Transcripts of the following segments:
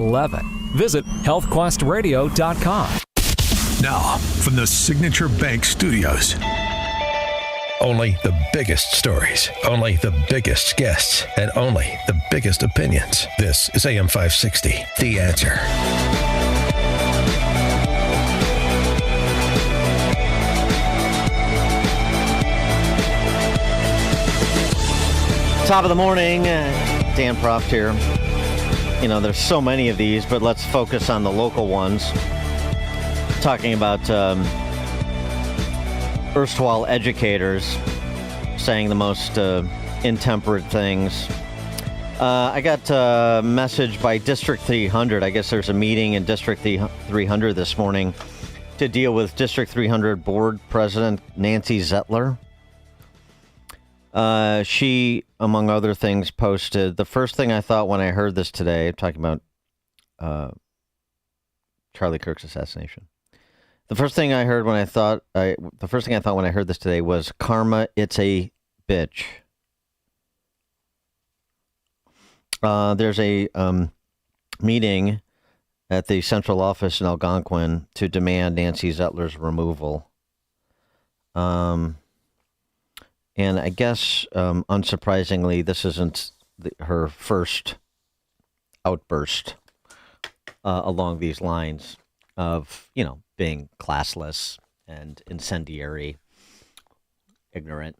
11. Visit healthquestradio.com. Now, from the Signature Bank Studios. Only the biggest stories, only the biggest guests, and only the biggest opinions. This is AM 560, The Answer. Top of the morning, Dan Proft here. You know, there's so many of these, but let's focus on the local ones. Talking about erstwhile educators saying the most intemperate things. I got a message by District 300. I guess there's a meeting in District 300 this morning to deal with District 300 Board President Nancy Zettler. She, among other things, posted, the first thing I thought when I heard this today, talking about Charlie Kirk's assassination. The first thing I heard when I thought when I heard this today was karma, it's a bitch. There's a meeting at the central office in Algonquin to demand Nancy Zettler's removal. And I guess, unsurprisingly, this isn't her first outburst along these lines of, you know, being classless and incendiary, ignorant.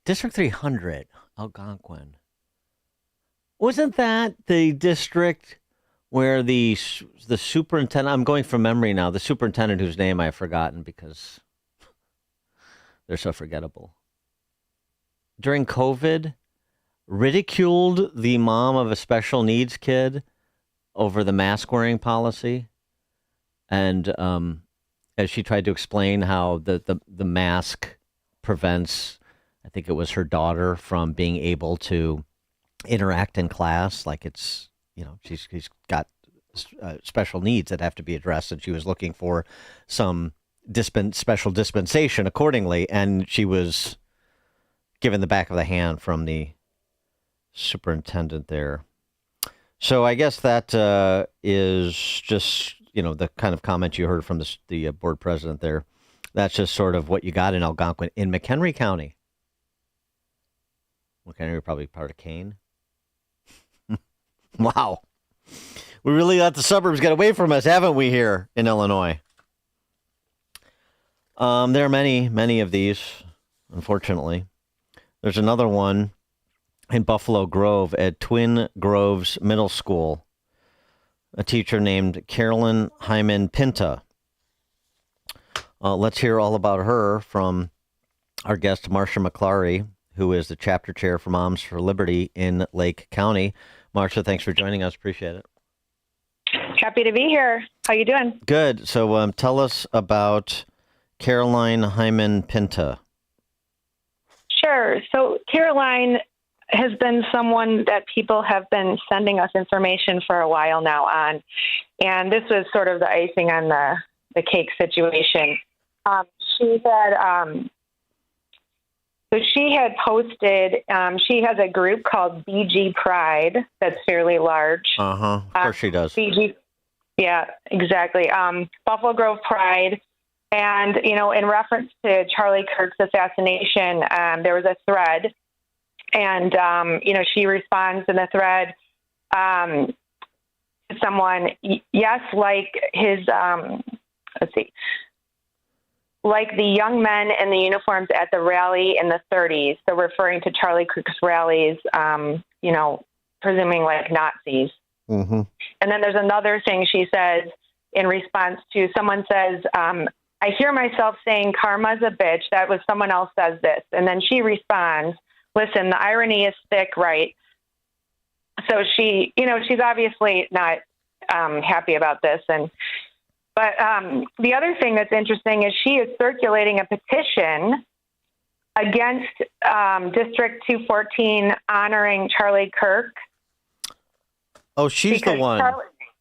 District 300, Algonquin. Wasn't that the district where the superintendent, I'm going from memory now, the superintendent whose name I've forgotten because they're so forgettable, during COVID, ridiculed the mom of a special needs kid over the mask wearing policy? And as she tried to explain how the mask prevents, I think it was her daughter, from being able to interact in class, like it's, you know, she's got special needs that have to be addressed, and she was looking for some special dispensation accordingly, and she was given the back of the hand from the superintendent there. So I guess that is just, you know, the kind of comment you heard from the board president there. That's just sort of what you got in Algonquin. In McClary County. McClary probably part of Kane. Wow. We really let the suburbs get away from us, haven't we, here in Illinois? There are many, many of these, unfortunately. There's another one in Buffalo Grove at Twin Groves Middle School. A teacher named Carolyn Hyman Pinta. Let's hear all about her from our guest, Marsha McClary, who is the chapter chair for Moms for Liberty in Lake County. Marsha, thanks for joining us. Appreciate it. Happy to be here. How you doing? Good. So tell us about Caroline Hyman Pinta. Sure. So Caroline has been someone that people have been sending us information for a while now on, and this was sort of the icing on the cake situation. She had posted, she has a group called BG Pride that's fairly large. Of course she does. BG, yeah, exactly. Buffalo Grove Pride. And, you know, in reference to Charlie Kirk's assassination, there was a thread. And, you know, she responds in the thread to someone, yes, like his, like the young men in the uniforms at the rally in the 30s. So referring to Charlie Kirk's rallies, you know, presuming like Nazis. Mm-hmm. And then there's another thing she says in response to someone says, I hear myself saying karma's a bitch. That was someone else says this. And then she responds, listen, the irony is thick, right? So she, you know, she's obviously not happy about this. But the other thing that's interesting is she is circulating a petition against District 214 honoring Charlie Kirk. Oh, she's the one.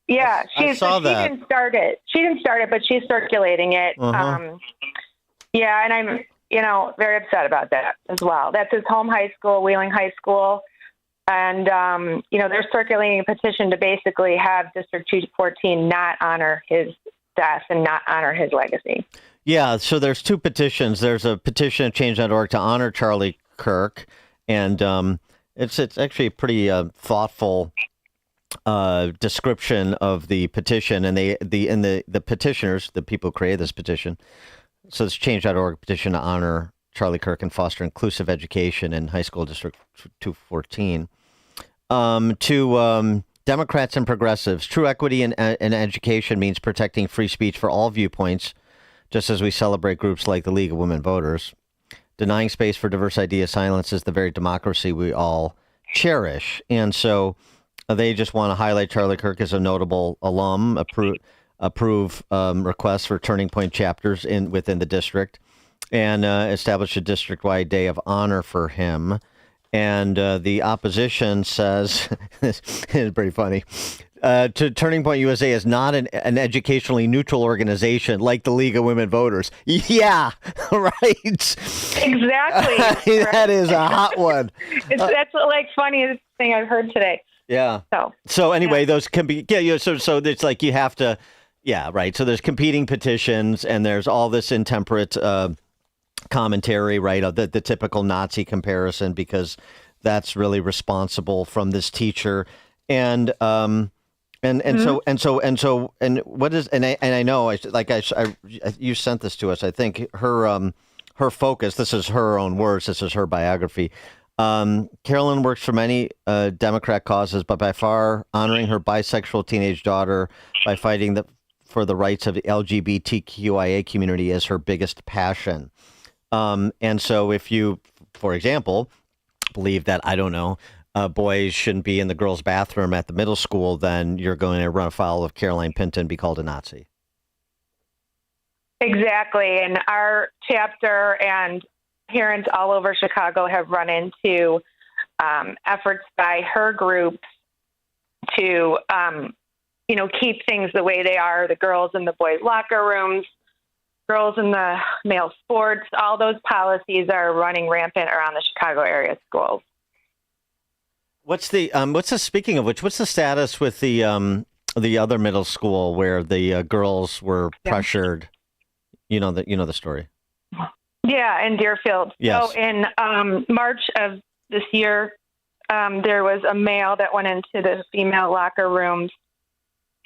Yeah, I saw that. She didn't start it. She didn't start it, but she's circulating it. Yeah, and I'm, you know, very upset about that as well. That's his home high school, Wheeling High School. And, they're circulating a petition to basically have District 214 not honor his death and not honor his legacy. Yeah, so there's two petitions. There's a petition at change.org to honor Charlie Kirk, and it's actually a pretty thoughtful description of the petition, and the petitioners, the people who created this petition. So it's change.org petition to honor Charlie Kirk and foster inclusive education in high school District 214. To Democrats and progressives, true equity in education means protecting free speech for all viewpoints, just as we celebrate groups like the League of Women Voters. Denying space for diverse ideas silences the very democracy we all cherish. And so they just want to highlight Charlie Kirk as a notable alum, approve requests for Turning Point chapters within the district, and establish a district-wide day of honor for him. And the opposition says, it's pretty funny, to Turning Point USA is not an educationally neutral organization like the League of Women Voters. Yeah, right. Exactly. That is a hot one. That's like funniest thing I've heard today. Yeah. So anyway, those can be, so it's like you have to, yeah, right. So there's competing petitions and there's all this intemperate commentary, right, of the typical Nazi comparison, because that's really responsible from this teacher. And what is, I know, you sent this to us. I think her focus, this is her own words, this is her biography. Carolyn works for many Democrat causes, but by far honoring her bisexual teenage daughter by fighting for the rights of the LGBTQIA community is her biggest passion. And so if you, for example, believe that, I don't know, boys shouldn't be in the girls' bathroom at the middle school, then you're going to run afoul of Caroline Pinto and be called a Nazi. Exactly. And our chapter and parents all over Chicago have run into efforts by her group to, keep things the way they are, the girls in the boys' locker rooms, girls in the male sports, all those policies are running rampant around the Chicago area schools. Speaking of which, what's the status with the other middle school where the girls were pressured? You know the story. Yeah, in Deerfield. Yes. So in March of this year, there was a male that went into the female locker rooms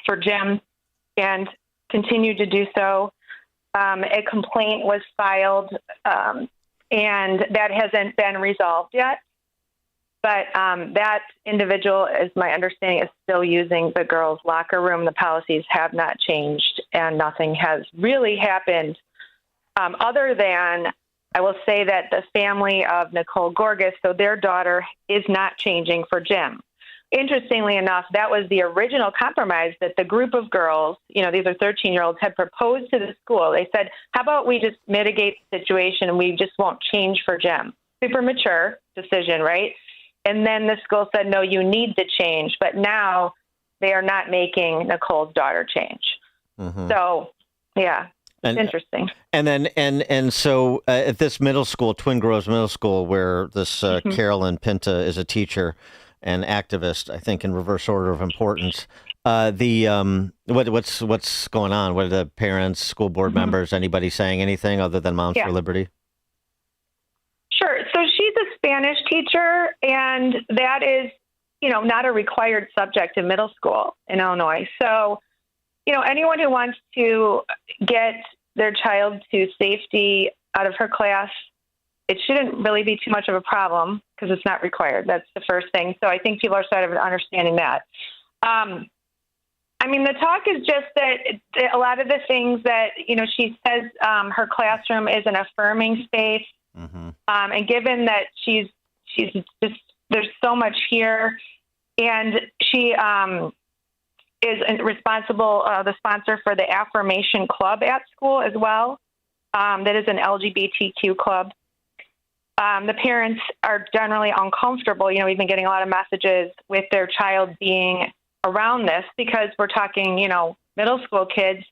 for gym and continued to do so. A complaint was filed, and that hasn't been resolved yet. But that individual, as my understanding, is still using the girls' locker room. The policies have not changed, and nothing has really happened other than, I will say that the family of Nicole Gorgas, so their daughter, is not changing for gym. Interestingly enough, that was the original compromise that the group of girls, these are 13-year-olds, had proposed to the school. They said, how about we just mitigate the situation and we just won't change for gym? Super mature decision, right? And then the school said, no, you need to change. But now they are not making Nicole's daughter change. Mm-hmm. So, yeah, it's interesting. And so at this middle school, Twin Groves Middle School, where this Carolyn Pinto is a teacher and activist, I think in reverse order of importance, what's going on? What are the parents, school board members, anybody saying anything other than Moms for Liberty? Sure. So she's a Spanish teacher, and that is, not a required subject in middle school in Illinois. So, anyone who wants to get their child to safety out of her class, it shouldn't really be too much of a problem because it's not required. That's the first thing. So I think people are sort of understanding that. The talk is just that a lot of the things that, she says her classroom is an affirming space. Mm-hmm. And given that she's just, there's so much here, and she is responsible, the sponsor for the Affirmation Club at school as well. That is an LGBTQ club. The parents are generally uncomfortable. We've been getting a lot of messages with their child being around this because we're talking, middle school kids,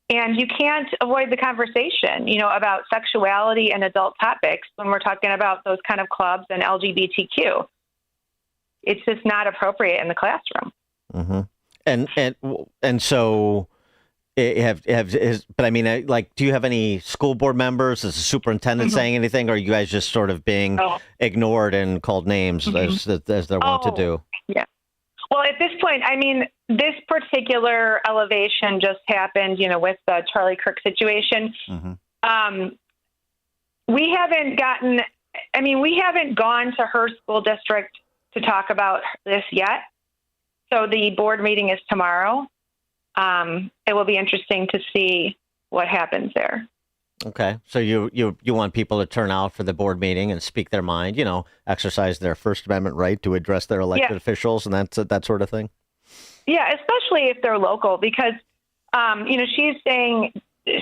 and you can't avoid the conversation, about sexuality and adult topics when we're talking about those kind of clubs and LGBTQ. it's just not appropriate in the classroom. Mm-hmm. And so but I mean, like, do you have any school board members? Is the superintendent saying anything, or are you guys just sort of being ignored and called names as they're wont to do? Yeah. Well, at this point, I mean, this particular elevation just happened, with the Charlie Kirk situation. We haven't gone to her school district to talk about this yet. So the board meeting is tomorrow. It will be interesting to see what happens there. Okay. So you want people to turn out for the board meeting and speak their mind, exercise their First Amendment right to address their elected officials and that sort of thing? Yeah, especially if they're local, because, she's saying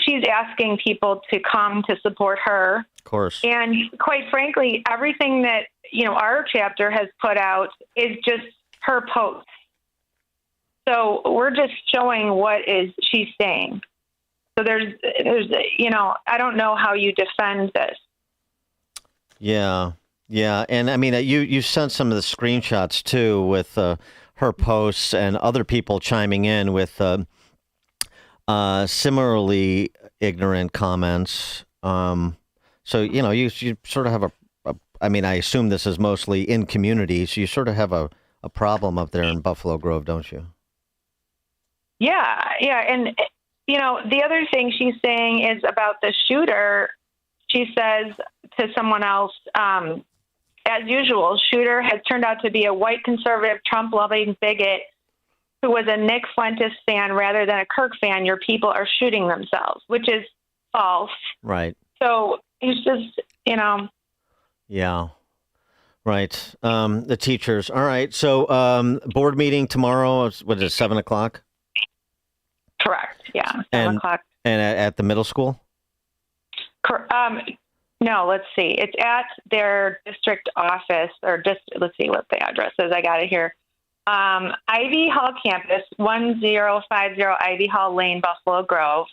she's asking people to come to support her. Of course. And quite frankly, everything that, our chapter has put out is just her post. So we're just showing what she's saying. So there's, I don't know how you defend this. Yeah. And I mean, you sent some of the screenshots too with her posts and other people chiming in with similarly ignorant comments. So, you sort of have I assume this is mostly in communities. So you sort of have a problem up there in Buffalo Grove, don't you? Yeah. And, the other thing she's saying is about the shooter. She says to someone else, as usual, shooter has turned out to be a white conservative, Trump-loving bigot who was a Nick Fuentes fan rather than a Kirk fan. Your people are shooting themselves, which is false. Right. So he's just, Yeah. Right. The teachers. All right. So board meeting tomorrow, what is it, 7 o'clock? Correct. Yeah. 7 o'clock. And at the middle school? No, let's see. It's at their district office, or just, let's see what the address is. I got it here. Ivy Hall campus, 1050 Ivy Hall Lane, Buffalo Grove,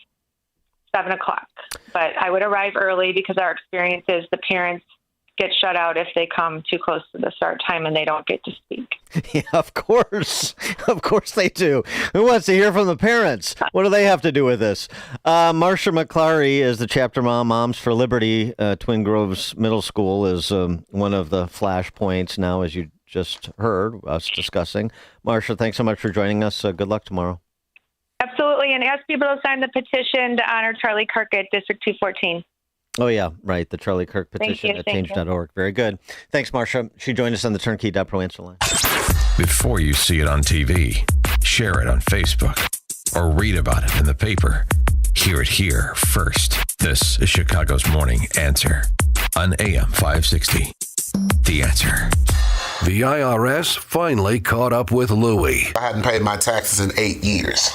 7 o'clock. But I would arrive early because our experience is the parents get shut out if they come too close to the start time and they don't get to speak. Yeah, of course. Of course they do. Who wants to hear from the parents? What do they have to do with this? Marsha McClary is the chapter mom, Moms for Liberty. Twin Groves Middle School is one of the flashpoints now, as you just heard us discussing. Marsha, thanks so much for joining us. Good luck tomorrow. Absolutely. And ask people to sign the petition to honor Charlie Kirk at District 214. Oh, yeah, right. The Charlie Kirk petition at change.org. Very good. Thanks, Marsha. She joined us on the Turnkey.pro answer line. Before you see it on TV, share it on Facebook, or read about it in the paper. Hear it here first. This is Chicago's Morning Answer on AM 560. The Answer. The IRS finally caught up with Louie. I hadn't paid my taxes in 8 years.